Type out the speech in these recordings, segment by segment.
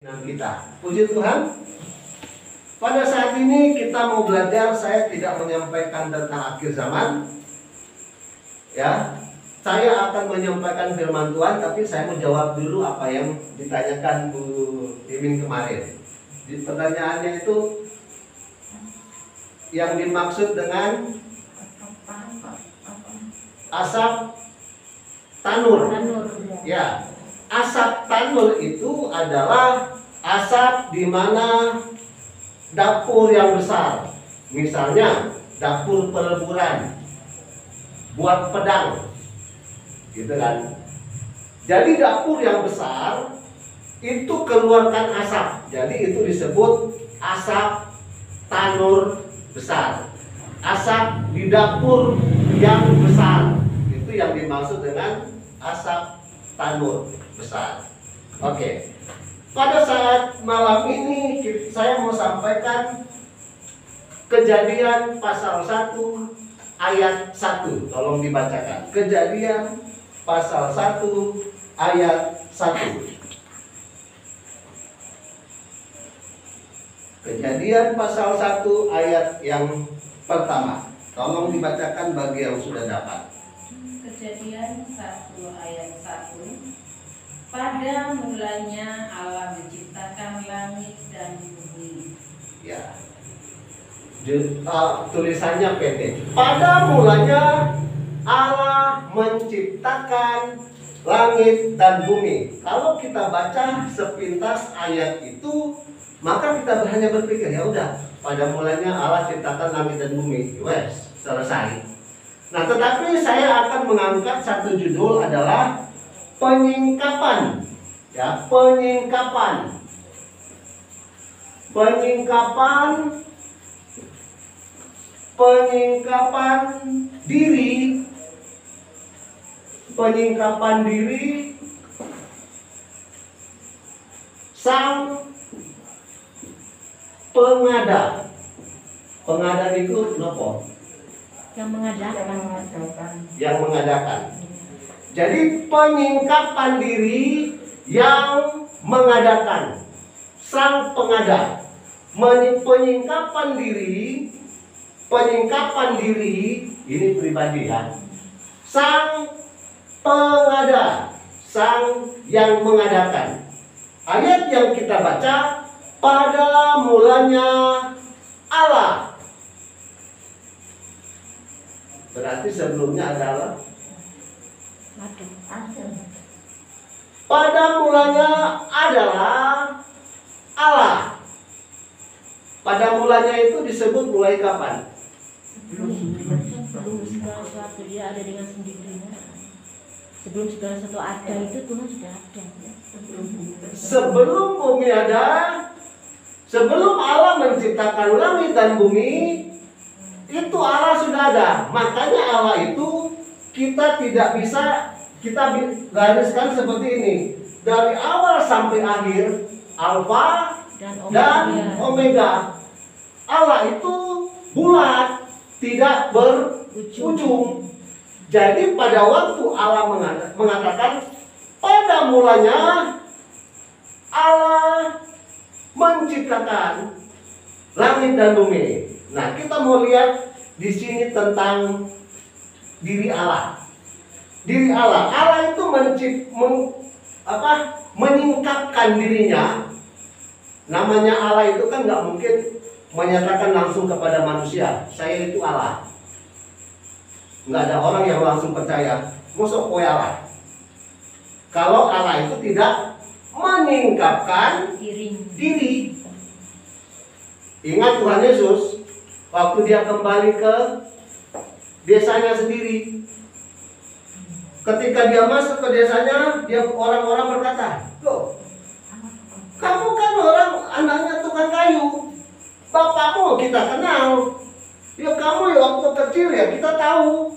Kita. Puji Tuhan. Pada saat ini kita mau belajar. Saya tidak menyampaikan tentang akhir zaman. Ya, saya akan menyampaikan firman Tuhan, tapi saya menjawab dulu apa yang ditanyakan Bu Imin kemarin. Di pertanyaannya itu yang dimaksud dengan asap tanur. Ya. Asap tanur itu adalah asap di mana dapur yang besar, misalnya dapur peleburan, buat pedang, gitu kan. Jadi dapur yang besar itu keluarkan asap, jadi itu disebut asap tanur besar. Asap di dapur yang besar, itu yang dimaksud dengan asap tanur besar. Oke. Pada saat malam ini saya mau sampaikan Kejadian pasal 1 ayat 1. Tolong dibacakan. Kejadian pasal 1 ayat 1. Kejadian pasal 1 ayat yang pertama. Tolong dibacakan bagi yang sudah dapat. Kejadian 1 ayat 1. Pada mulanya Allah menciptakan langit dan bumi. Ya. Tulisannya pendek. Pada mulanya Allah menciptakan langit dan bumi. Kalau kita baca sepintas ayat itu, maka kita hanya berpikir, ya udah, pada mulanya Allah ciptakan langit dan bumi. Wes, selesai. Nah, tetapi saya akan mengangkat satu judul adalah penyingkapan. Ya, penyingkapan. Penyingkapan diri. Penyingkapan diri sang pengada. Pengada itu apa? Yang mengadakan. Yang mengadakan. Jadi penyingkapan diri yang mengadakan, sang pengada. Penyingkapan diri ini pribadi ya. Sang pengada, sang yang mengadakan. Ayat yang kita baca, pada mulanya Allah. Berarti sebelumnya adalah pada mulanya adalah Allah. Pada mulanya itu disebut mulai kapan? Sebelum segala sesuatu dia ada dengan sendirinya. Sebelum segala sesuatu ada itu Tuhan sudah ada. Sebelum bumi ada, sebelum Allah menciptakan langit dan bumi, itu Allah sudah ada. Makanya Allah itu kita tidak bisa kita gariskan seperti ini. Dari awal sampai akhir, Alfa dan Omega. Allah itu bulat, tidak berujung. Jadi pada waktu Allah mengatakan pada mulanya Allah menciptakan langit dan bumi. Nah, kita mau lihat di sini tentang diri Allah. Diri Allah. Allah itu menyingkapkan dirinya. Namanya Allah itu kan nggak mungkin menyatakan langsung kepada manusia, saya itu Allah. Nggak ada orang yang langsung percaya, mosok kowe Allah. Kalau Allah itu tidak menyingkapkan diri. Ingat Tuhan Yesus waktu dia kembali ke desanya sendiri. Ketika dia masuk ke desanya, orang-orang berkata, "Loh, kamu kan orang anaknya tukang kayu. Bapakmu kita kenal. Ya kamu ya waktu kecil ya kita tahu."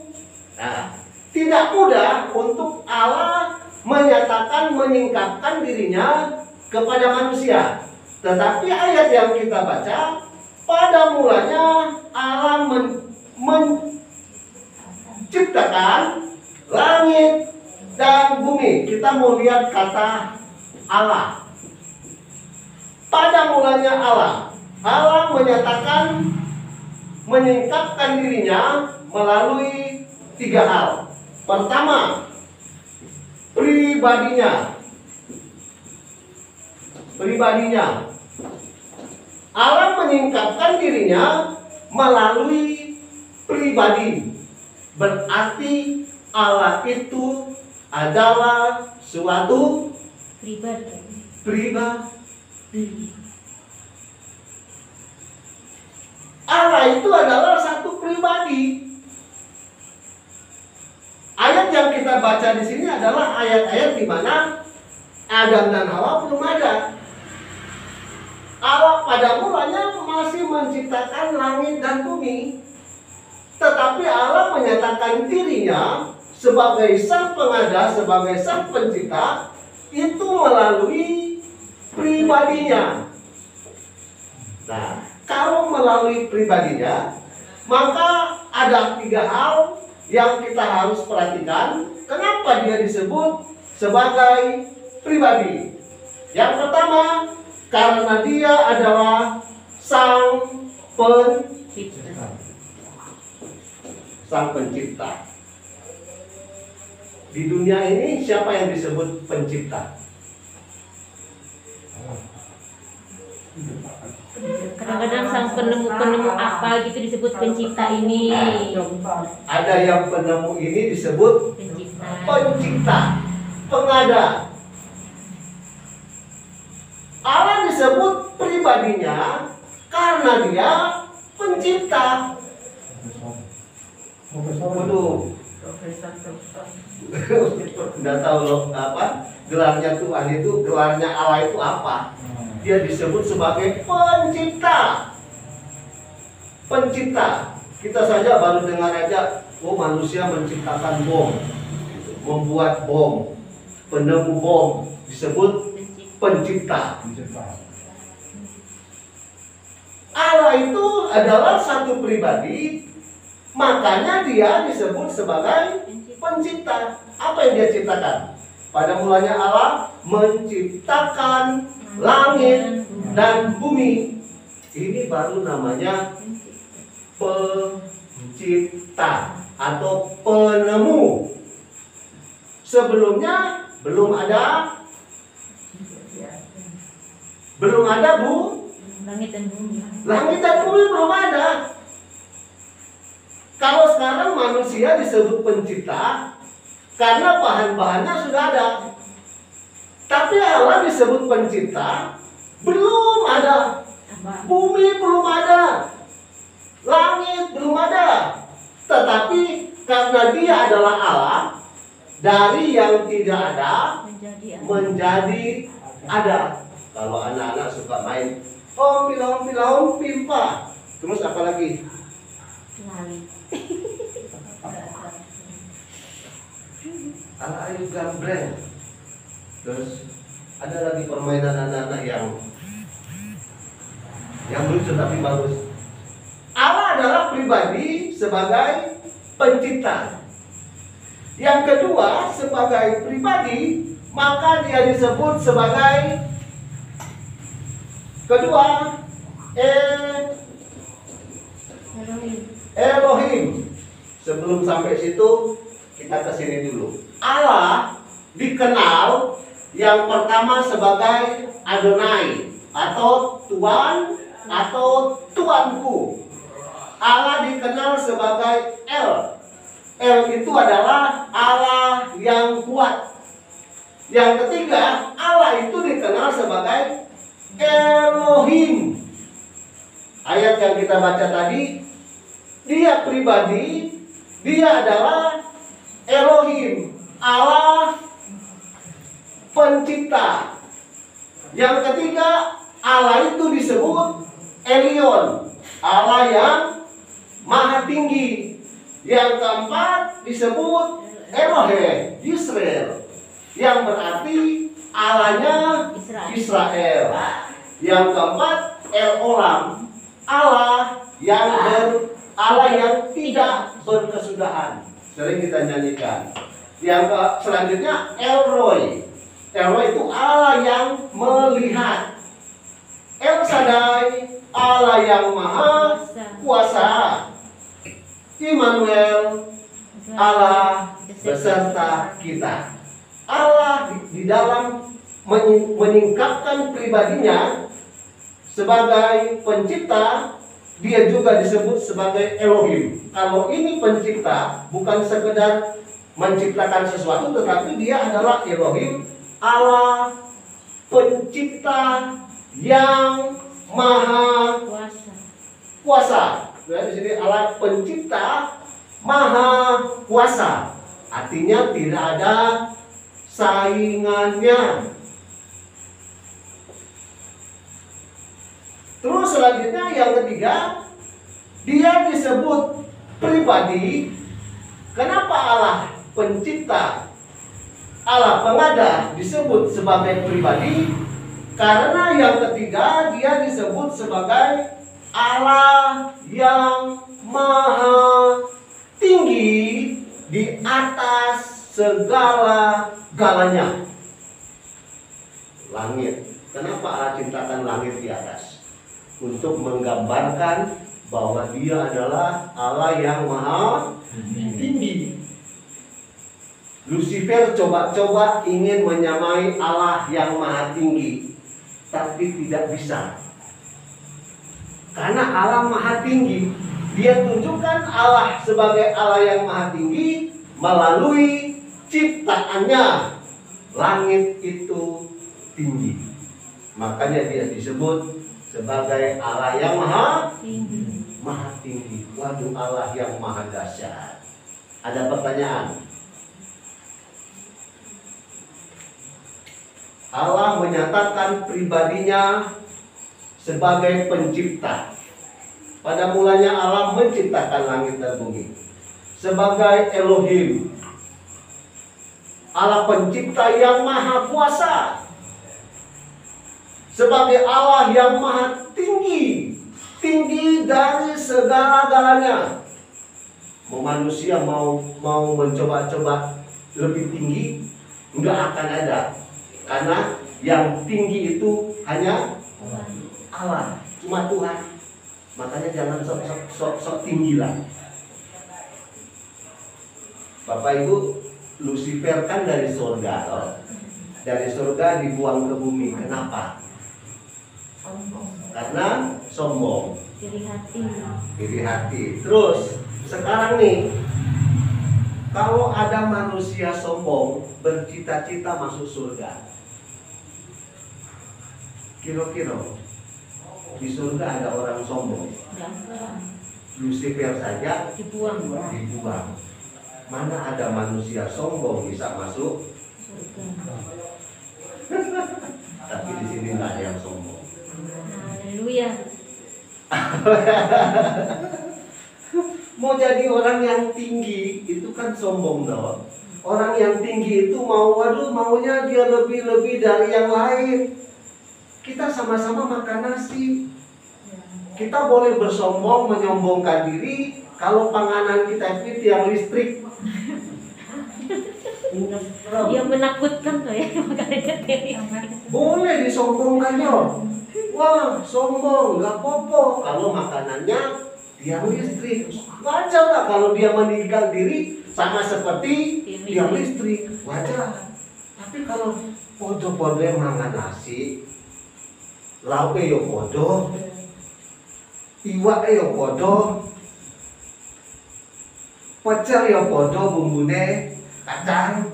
Nah, tidak mudah untuk Allah menyatakan menyingkapkan dirinya kepada manusia. Tetapi ayat yang kita baca, pada mulanya Allah menciptakan langit dan bumi. Kita mau lihat kata Allah. pada mulanya Allah. Allah menyatakan, menyingkapkan dirinya melalui 3 hal. Pertama, pribadinya. Pribadinya. Allah menyingkapkan dirinya melalui pribadi. Berarti Allah itu adalah suatu pribadi. Allah itu adalah satu pribadi. Ayat yang kita baca di sini adalah ayat-ayat di mana Adam dan Hawa belum ada. Allah pada mulanya masih menciptakan langit dan bumi. Tetapi Allah menyatakan dirinya sebagai sang pengada, sebagai sang pencipta, itu melalui pribadinya. Nah, kalau melalui pribadinya, maka ada 3 hal yang kita harus perhatikan. Kenapa dia disebut sebagai pribadi? Yang pertama, karena dia adalah sang pencipta. Sang pencipta. Di dunia ini siapa yang disebut pencipta? Kadang-kadang sang penemu apa gitu disebut pencipta ini. Ada yang penemu ini disebut pencipta, pengada. Allah disebut pribadinya karena dia pencipta. Waduh, nggak tahu loh apa gelarnya Tuhan itu, gelarnya Allah itu apa? Dia disebut sebagai pencipta. Pencipta. Kita saja baru dengar aja, oh manusia menciptakan bom, membuat bom, penemu bom, disebut pencipta. Allah itu adalah satu pribadi, makanya dia disebut sebagai pencipta. Apa yang dia ciptakan? Pada mulanya Allah menciptakan langit dan bumi. Ini baru namanya pencipta atau penemu. Sebelumnya belum ada langit dan bumi. Langit dan bumi belum ada. Kalau sekarang manusia disebut pencipta karena bahan-bahannya sudah ada. Tapi Allah disebut pencipta belum ada. Bumi belum ada. Langit belum ada. Tetapi karena dia adalah Allah, dari yang tidak ada menjadi ada. Kalau anak-anak suka main ompil, Pak. Terus apa lagi? Ayu gambreng. Terus ada lagi permainan anak-anak yang lucu tapi bagus. Allah adalah pribadi sebagai pencipta. Yang kedua, sebagai pribadi, maka dia disebut sebagai kedua Elohim. Sebelum sampai situ kita ke sini dulu. Allah dikenal yang pertama sebagai Adonai atau Tuhan atau Tuanku. Allah dikenal sebagai El. El itu adalah Allah yang kuat. Yang ketiga, Allah itu dikenal sebagai Elohim. Ayat yang kita baca tadi, dia pribadi, dia adalah Elohim, Allah pencipta. Yang ketiga, Allah itu disebut Elion, Allah yang maha tinggi. Yang keempat disebut Elohe, Israel, yang berarti Allahnya Israel. Yang keempat El-Olam, Allah yang tidak berkesudahan. Sering kita nyanyikan. Yang selanjutnya El-Roy. El-Roy itu Allah yang melihat. El Shaddai, Allah yang maha kuasa. Immanuel, Allah beserta kita. Allah di dalam meningkatkan pribadinya sebagai pencipta, dia juga disebut sebagai Elohim. Kalau ini pencipta, bukan sekedar menciptakan sesuatu, tetapi dia adalah Elohim, Allah pencipta yang maha kuasa. Di sini Allah pencipta maha kuasa. Artinya tidak ada saingannya. Terus selanjutnya yang ketiga, dia disebut pribadi. Kenapa Allah pencipta, Allah pengada disebut sebagai pribadi? Karena yang ketiga, dia disebut sebagai Allah yang maha tinggi di atas segala-galanya. Langit. Kenapa Allah ciptakan langit di atas? Untuk menggambarkan bahwa dia adalah Allah yang maha tinggi. Lucifer coba-coba ingin menyamai Allah yang maha tinggi, tapi tidak bisa. Karena Allah maha tinggi, dia tunjukkan Allah sebagai Allah yang maha tinggi melalui ciptaannya. Langit itu tinggi, makanya dia disebut sebagai Allah yang maha tinggi. Waduh, Allah yang maha dahsyat. Ada pertanyaan? Allah menyatakan pribadinya sebagai pencipta. Pada mulanya Allah menciptakan langit dan bumi sebagai Elohim, Allah pencipta yang maha kuasa, sebagai Allah yang maha tinggi, tinggi dari segala-galanya. Manusia mau mencoba-coba lebih tinggi, enggak akan ada. Karena yang tinggi itu hanya Allah, cuma Tuhan. Makanya jangan sok tinggi lah. Bapak Ibu, Lucifer kan dari surga, loh. Dari surga dibuang ke bumi. Kenapa? Karena sombong, iri hati. Terus sekarang nih, kalau ada manusia sombong bercita-cita masuk surga, kira-kira di surga ada orang sombong? Lucifer saja dibuang. Mana ada manusia sombong bisa masuk surga? Tapi di sini nggak ada yang sombong. Haleluya. Mau jadi orang yang tinggi itu kan sombong dong. Orang yang tinggi itu maunya dia lebih dari yang lain. Kita sama-sama makan nasi. Kita boleh bersombong, menyombongkan diri kalau panganan kita itu tiang listrik. Dia menakutkan tuh ya, makanya boleh disombongkan yo. Wah, sombong, nggak popo. Kalau makanannya tiang listrik, wajar lah kalau dia meninggikan diri sama seperti tiang listrik, wajar. Tapi kalau podo-podo yang mangan nasi, lauke yo podo, iwak yo podo, pecel yo podo, bumbune kacang,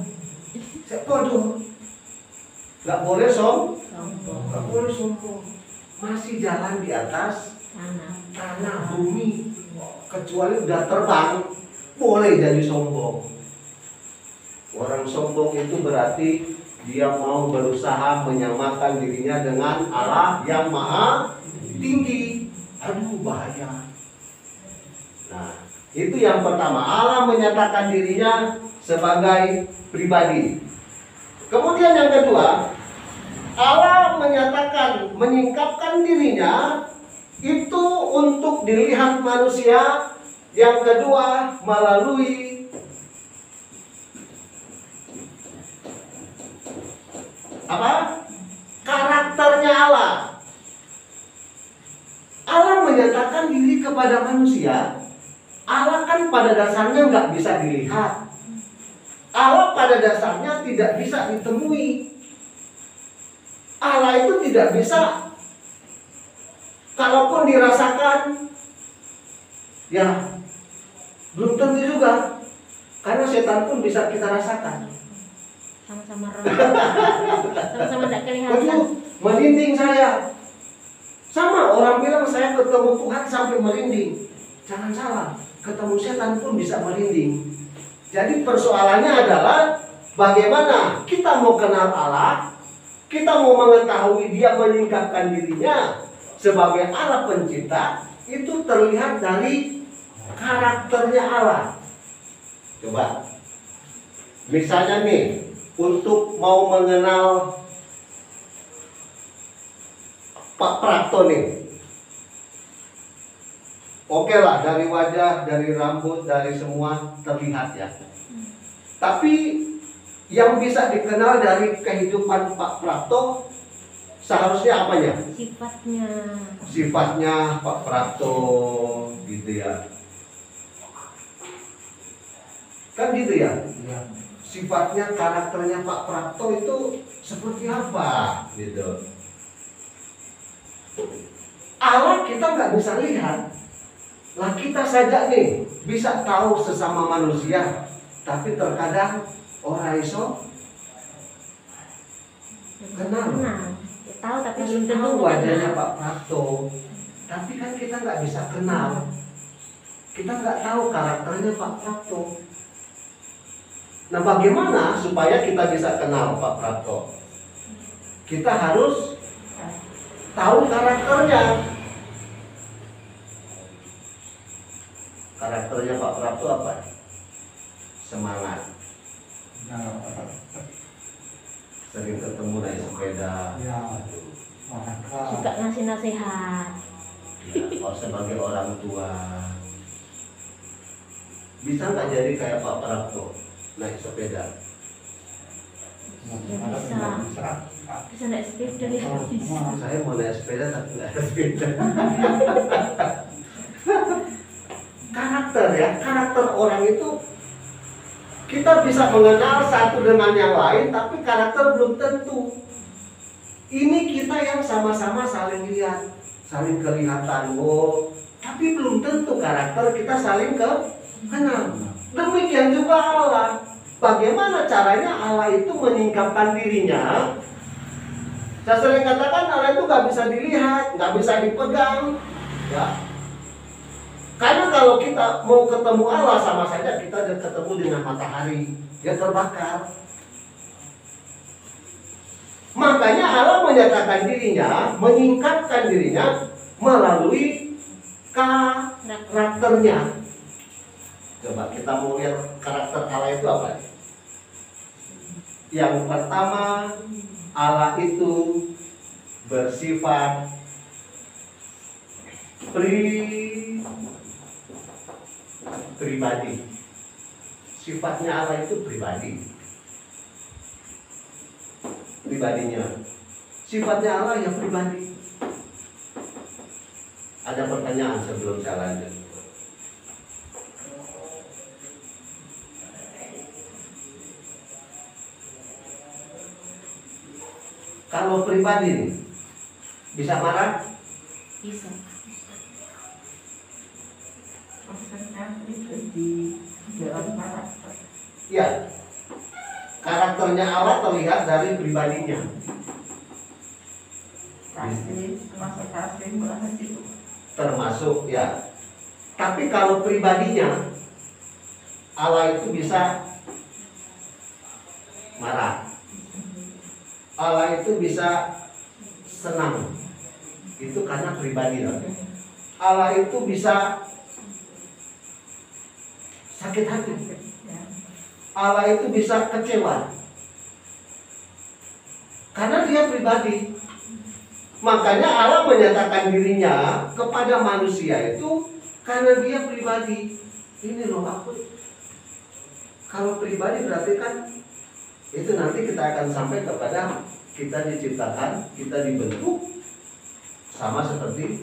saya podo. Nggak boleh nggak boleh sombong. Masih jalan di atas tanah bumi, kecuali udah terbang boleh jadi sombong. Orang sombong itu berarti dia mau berusaha menyamakan dirinya dengan Allah yang maha tinggi. Aduh, bahaya. Nah, itu yang pertama, Allah menyatakan dirinya sebagai pribadi. Kemudian yang kedua, Allah menyingkapkan dirinya itu untuk dilihat manusia. Yang kedua, melalui apa? Karakternya Allah. kepada manusia, Allah kan pada dasarnya nggak bisa dilihat. Allah pada dasarnya tidak bisa ditemui. Allah itu tidak bisa, kalaupun dirasakan, ya belum tentu juga. Karena setan pun bisa kita rasakan. Sama-sama roh. Sama-sama tidak kelihatan. Waduh, merinding saya. Sama orang bilang saya ketemu Tuhan sampai merinding. Jangan salah, ketemu setan pun bisa merinding. Jadi persoalannya adalah bagaimana kita mau kenal Allah, kita mau mengetahui Dia meningkatkan dirinya sebagai Allah pencipta, itu terlihat dari karakternya Allah. Coba, misalnya nih, untuk mau mengenal Pak Prapto nih, oke lah, dari wajah, dari rambut, dari semua terlihat ya. Tapi yang bisa dikenal dari kehidupan Pak Prapto seharusnya apanya? Sifatnya. Sifatnya Pak Prapto gitu ya. Kan gitu ya? Sifatnya, karakternya Pak Prapto itu seperti apa gitu. Allah kita nggak bisa lihat. Lah kita saja nih bisa tahu sesama manusia, tapi terkadang orang iso kenal. Ya, tahu tapi belum tentu Tahu wajahnya Pak Prapto, tapi kan kita nggak bisa kenal. Kita nggak tahu karakternya Pak Prapto. Nah, bagaimana supaya kita bisa kenal Pak Prapto? Kita harus tahu karakternya. Karakternya Pak Prapto apa? Semangat. Sering ketemu naik sepeda. suka ngasih nasihat. Ya, sebagai orang tua. Bisa nggak jadi kayak Pak Prapto naik sepeda? Ya, bisa naik sepeda ya, bisa. Saya mau naik sepeda tapi nggak ada sepeda. Karakter ya, karakter orang itu kita bisa mengenal satu dengan yang lain, tapi karakter belum tentu. Ini kita yang sama-sama saling lihat, saling kelihatan, tapi belum tentu karakter kita saling kenal. Demikian juga Allah. Bagaimana caranya Allah itu menyingkapkan dirinya? Saya sering katakan Allah itu nggak bisa dilihat, nggak bisa dipegang, ya. Karena kalau kita mau ketemu Allah sama saja kita ketemu dengan matahari, dia terbakar. Makanya Allah menyatakan dirinya, menyingkapkan dirinya melalui karakternya. Coba kita mau lihat karakter Allah itu apa? Yang pertama, Allah itu bersifat pribadi. Sifatnya Allah itu pribadi. Pribadinya. Sifatnya Allah yang pribadi. Ada pertanyaan sebelum saya lanjut? Kalau pribadi nih, bisa marah? Bisa. Ya, karakternya Allah terlihat dari pribadinya. Termasuk ya. Tapi kalau pribadinya, Allah itu bisa marah. Allah itu bisa senang. Itu karena pribadi. Allah itu bisa sakit hati. Allah itu bisa kecewa. Karena dia pribadi. Makanya Allah menyatakan dirinya kepada manusia itu karena dia pribadi. Ini loh aku. Kalau pribadi berarti kan itu nanti kita akan sampai kepada kita diciptakan, kita dibentuk sama seperti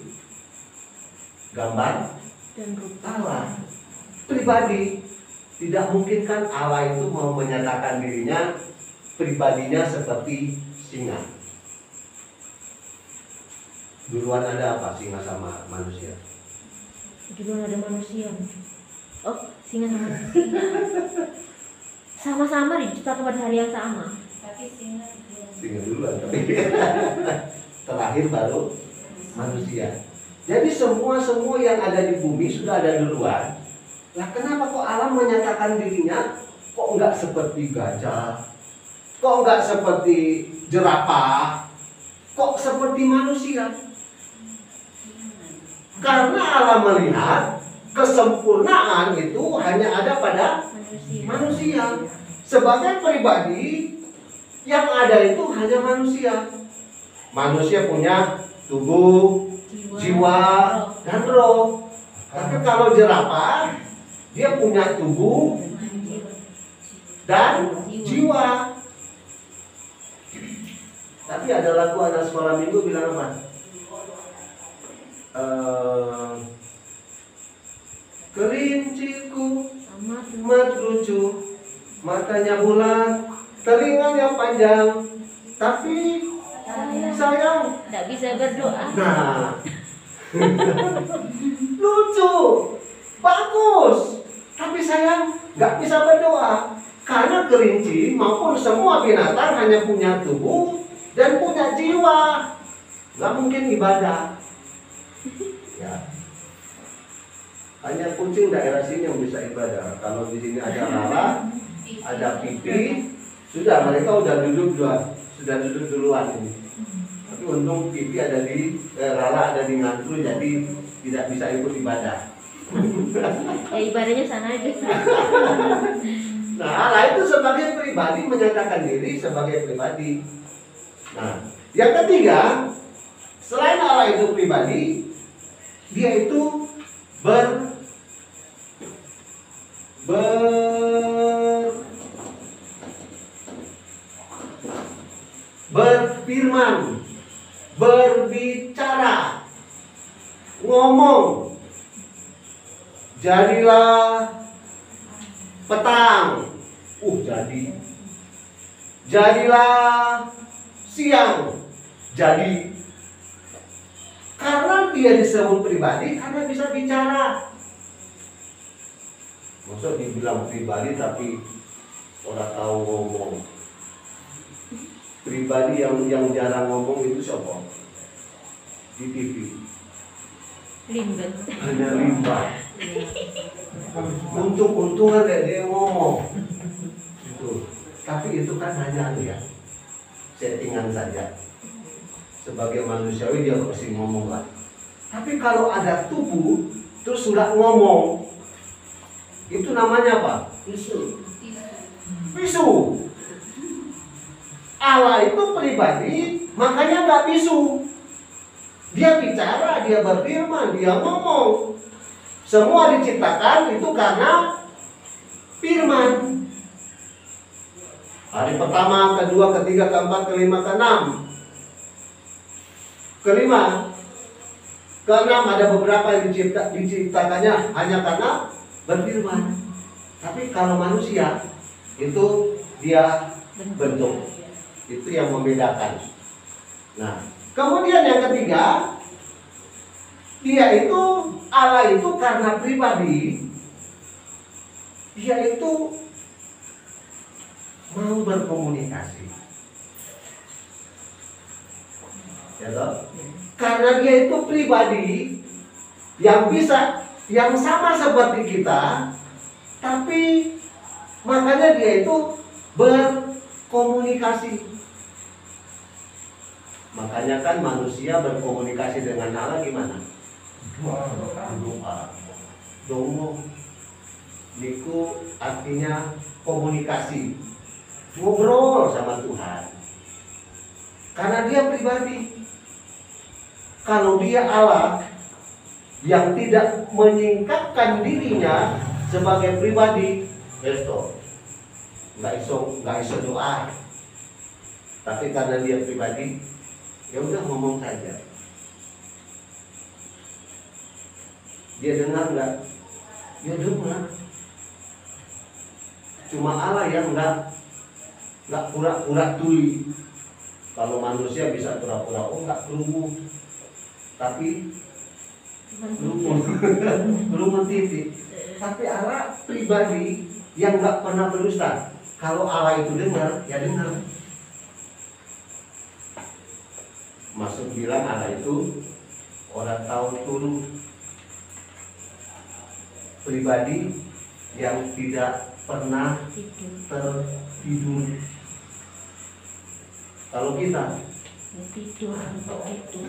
gambar Dan rupa. Allah pribadi. Tidak mungkin kan Allah itu mau menyatakan dirinya pribadinya seperti singa. Duluan ada apa singa sama manusia? Duluan ada manusia. Oh, singa sama manusia. Sama-sama diciptakan pada hari yang sama. Tapi singa Duluan, tapi terakhir baru manusia. Jadi semua yang ada di bumi sudah ada duluan. Lah kenapa kok alam menyatakan dirinya kok enggak seperti gajah, kok enggak seperti jerapah, kok seperti manusia? Karena alam melihat kesempurnaan itu hanya ada pada manusia. Sebagai pribadi yang ada itu hanya manusia. Manusia punya tubuh, jiwa, dan roh. Tapi kalau jerapah dia punya tubuh dan jiwa. Tapi ada lagu anak sekolah minggu bilang apa? Kelinciku amat lucu, matanya bulat, telinganya panjang, tapi sayang tidak bisa berdoa. nah lucu, bagus, tapi sayang nggak bisa berdoa. Karena kelinci maupun semua binatang hanya punya tubuh dan punya jiwa, nggak mungkin ibadah. Ya. Hanya kucing daerah sini yang bisa ibadah. Kalau di sini ada lala, ada pipi, sudah mereka sudah duduk duluan ini. Tapi untung pipi ada di lala ada di ngantru, jadi tidak bisa ikut ibadah. Ya ibadahnya sana aja. Nah, Allah itu sebagai pribadi menyatakan diri sebagai pribadi. Nah, yang ketiga, selain Allah itu pribadi, dia itu berfirman, berbicara, ngomong. Jadilah petang, jadi. Jadilah siang, jadi. Karena dia disebut pribadi, karena bisa bicara. Maksud dibilang pribadi tapi orang tahu ngomong. Pribadi yang jarang ngomong itu siapa? Di TV. Limbet. Hanya limbah. Untung-untungan dia ngomong. Itu. Tapi itu kan hanya ya settingan saja. Sebagai manusiawi dia pasti ngomong lah. Tapi kalau ada tubuh terus nggak ngomong, itu namanya apa? Bisu. Allah itu pribadi, makanya nggak bisu. Dia bicara, dia berfirman, dia ngomong. Semua diciptakan itu karena firman. Hari pertama, kedua, ketiga, keempat, kelima, keenam. Kelima, keenam ada beberapa yang diciptakannya hanya karena berfirman. Tapi kalau manusia itu dia bentuk. Itu yang membedakan. Nah, kemudian yang ketiga, dia itu Allah itu karena pribadi, dia itu mau berkomunikasi. Ya toh? Karena dia itu pribadi yang sama seperti kita, tapi makanya dia itu berkomunikasi. Makanya kan manusia berkomunikasi dengan Allah gimana? Doa. Dongo. Niku artinya komunikasi. Ngobrol sama Tuhan. Karena dia pribadi. Kalau dia Allah yang tidak menyingkapkan dirinya sebagai pribadi, nggak iso doa. Tapi karena dia pribadi, ya udah ngomong saja. Dia dengar nggak? Dia dengar. Cuma Allah yang nggak pura-pura tuli. Kalau manusia bisa pura-pura nggak kerungu, tapi kerungu titik. Tapi Allah pribadi yang nggak pernah berdusta. Kalau Allah itu dengar, ya dengar. Maksud bilang Allah itu orang tahu turun, pribadi yang tidak pernah tertidur. Kalau kita tidur untuk itu.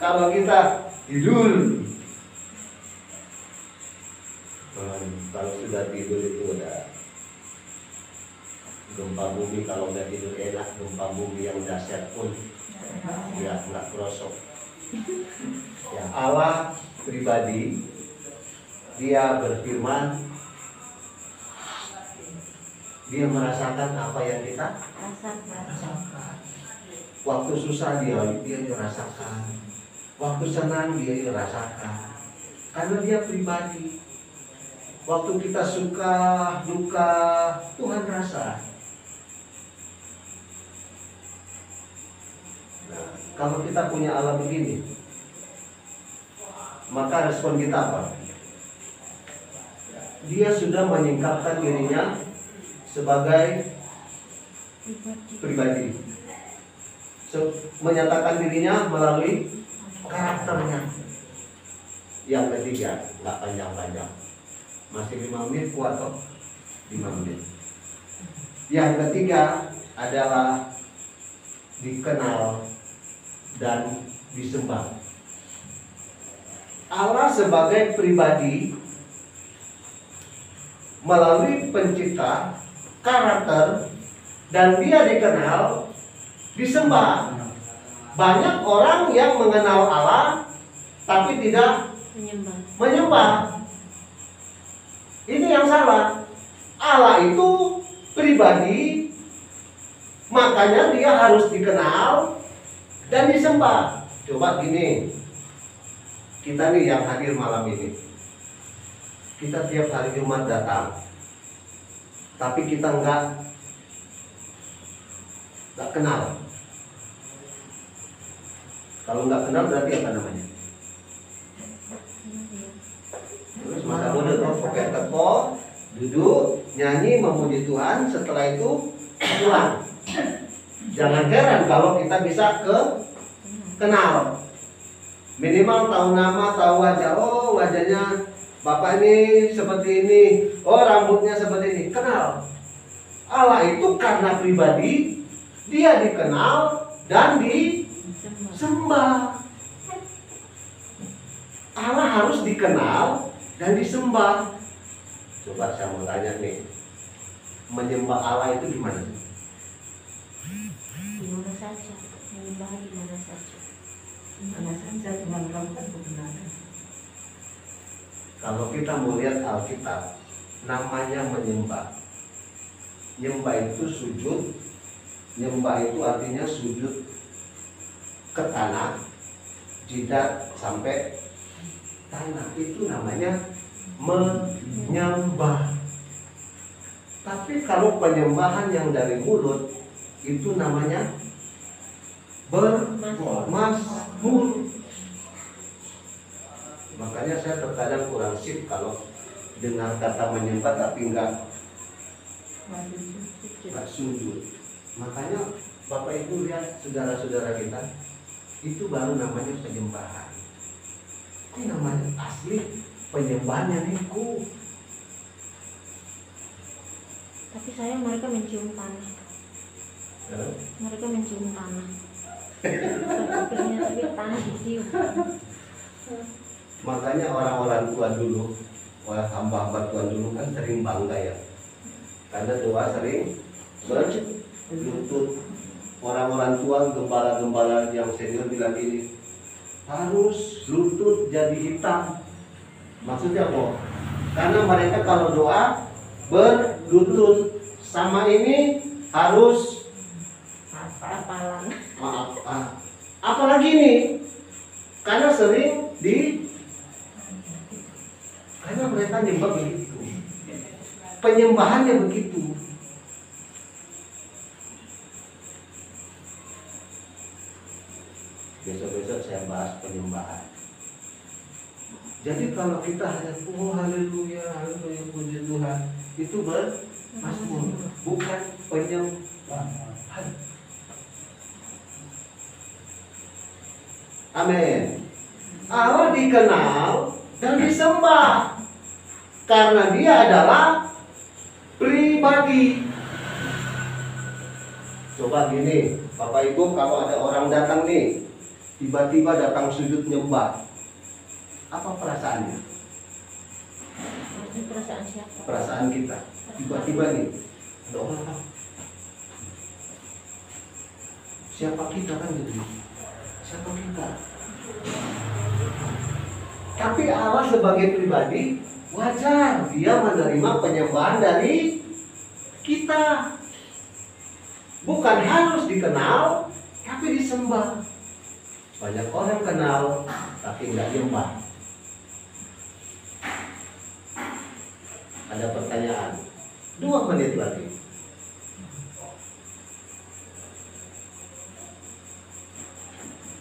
kalau kita tidur, kalau sudah tidur itu udah gempa bumi. Kalau udah tidur enak, gempa bumi yang dahsyat pun ya nggak kerosok. Ya, Allah pribadi dia berfirman, dia merasakan apa yang kita rasakan. Waktu susah dia rasakan, waktu senang dia rasakan, karena dia pribadi. Waktu kita suka duka, Tuhan rasa. Nah, kalau kita punya Allah begini, maka respon kita apa? Dia sudah menyingkapkan dirinya sebagai pribadi, menyatakan dirinya melalui karakternya. Yang ketiga, nggak panjang-panjang, masih 5 menit kuat kok, 5 menit. Yang ketiga adalah dikenal dan disembah. Allah sebagai pribadi melalui pencipta, karakter, dan dia dikenal, disembah. Banyak orang yang mengenal Allah tapi tidak menyembah. Ini yang salah. Allah itu pribadi, makanya dia harus dikenal dan disembah. Coba gini, kita nih yang hadir malam ini, kita tiap hari Jumat datang, tapi kita nggak kenal. Kalau nggak kenal berarti apa namanya? Terus masa muda tuh pakai teko, duduk, nyanyi, memuji Tuhan. Setelah itu pulang. Jangan heran kalau kita bisa kenal. Minimal tahu nama, tahu wajah. Oh, wajahnya Bapak ini seperti ini. Oh, rambutnya seperti ini. Kenal. Allah itu karena pribadi, dia dikenal dan disembah. Allah harus dikenal dan disembah. Coba saya mau tanya nih, menyembah Allah itu gimana? Di mana saja, menyembah di mana saja. Di mana saja, cuma melakukan kebenaran. Kalau kita melihat Alkitab, namanya menyembah. Nyembah itu sujud. Nyembah itu artinya sujud ke tanah, jidat sampai tanah. Itu namanya menyembah. Tapi kalau penyembahan yang dari mulut, itu namanya bermazmur. Makanya saya terkadang kurang sip kalau dengar kata menyembah tapi enggak sujud. Makanya Bapak Ibu lihat saudara-saudara kita, itu baru namanya penyembahan. Ini namanya asli penyembahannya niku. Tapi saya mereka mencium tanah. Mereka mencium tanah. Akhirnya tapi tanah dicium. Makanya orang-orang tua dulu, orang hamba-hamba Tuhan dulu kan sering bangga ya, karena doa sering berlutut. Orang-orang tua, gembala-gembala yang senior bilang ini, harus lutut jadi hitam. Maksudnya apa? Karena mereka kalau doa berlutut, sama ini harus hafalan. apalagi nih, karena sering karena mereka nyembah begitu. Penyembahannya begitu. Besok-besok saya bahas penyembahan. Jadi kalau kita hanya haleluya, haleluya, puji Tuhan, itu bermasmur, bukan penyembahan. Amin. Allah dikenal dan disembah karena Dia adalah pribadi. Coba gini, Bapak Ibu, kalau ada orang datang nih, tiba-tiba datang sujud nyembah, apa perasaannya? Ini perasaan siapa? Perasaan kita. Tiba-tiba nih, ada orang datang. Siapa kita kan gitu? Siapa kita? Tapi Allah sebagai pribadi wajar Dia menerima penyembahan dari kita. Bukan harus dikenal, tapi disembah. Banyak orang kenal, tapi nggak nyembah. Ada pertanyaan, 2 menit lagi.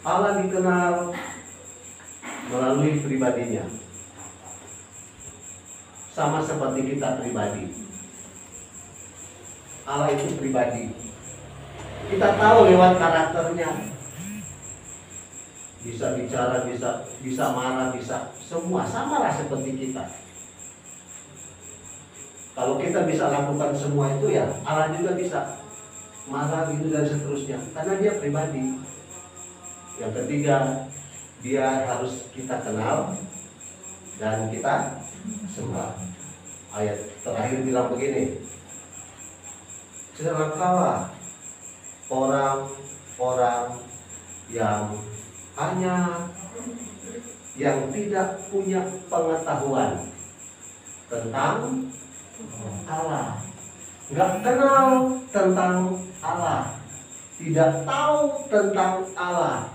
Allah dikenal melalui pribadinya, sama seperti kita pribadi. Allah itu pribadi. Kita tahu lewat karakternya. Bisa bicara, bisa marah, bisa semua samalah seperti kita. Kalau kita bisa lakukan semua itu, ya Allah juga bisa marah gitu dan seterusnya, karena Dia pribadi. Yang ketiga, Dia harus kita kenal dan kita sembah. Ayat terakhir bilang begini, celakalah orang-orang yang tidak punya pengetahuan tentang Allah, nggak kenal tentang Allah, tidak tahu tentang Allah.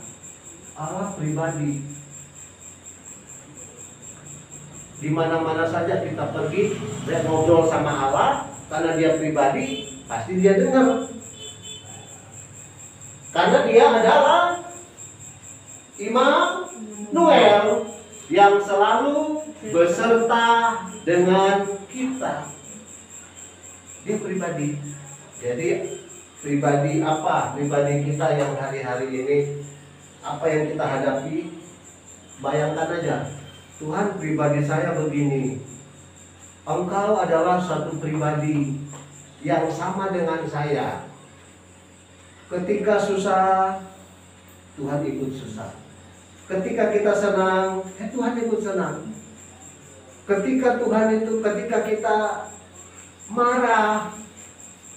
Allah pribadi. Di mana-mana saja kita pergi, dia ngobrol sama Allah, karena Dia pribadi, pasti Dia dengar. Karena Dia adalah Immanuel yang selalu beserta dengan kita. Dia pribadi. Jadi pribadi apa? Pribadi kita yang hari-hari ini, apa yang kita hadapi? Bayangkan aja, Tuhan, pribadi saya begini. Engkau adalah satu pribadi yang sama dengan saya. Ketika susah, Tuhan ikut susah. Ketika kita senang, Tuhan ikut senang. Ketika kita marah,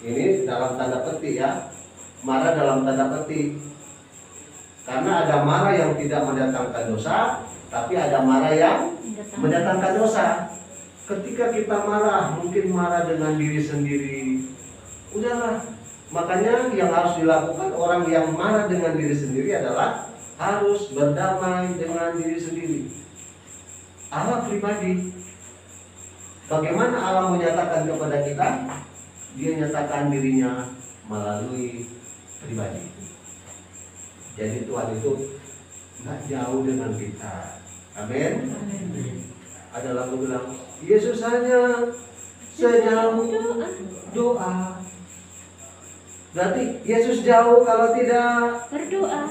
ini dalam tanda petik ya, marah dalam tanda petik. Karena ada marah yang tidak mendatangkan dosa, tapi ada marah yang mendatangkan dosa. Ketika kita marah, mungkin marah dengan diri sendiri, udahlah. Makanya yang harus dilakukan orang yang marah dengan diri sendiri adalah harus berdamai dengan diri sendiri. Allah pribadi. Bagaimana Allah menyatakan kepada kita? Dia nyatakan dirinya melalui pribadi. Jadi Tuhan itu nggak jauh dengan kita. Amin. Ada lagu bilang, Yesus hanya sejauh doa. Berarti Yesus jauh kalau tidak berdoa.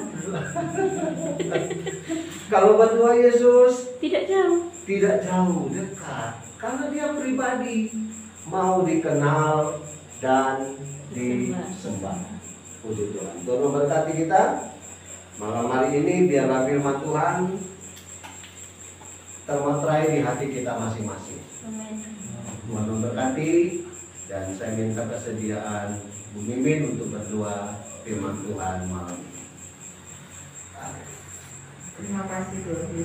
Kalau berdoa Yesus Tidak jauh. tidak jauh, dekat. Karena Dia pribadi, mau dikenal dan disembah. Puji Tuhan. Tuhan memberkati kita malam hari ini. Biarlah firman Tuhan termeterai di hati kita masing-masing. Amin. Tuhan memberkati, dan saya minta kesediaan Bu Mimin untuk berdoa firman Tuhan malam ini. Terima kasih, Tuhan.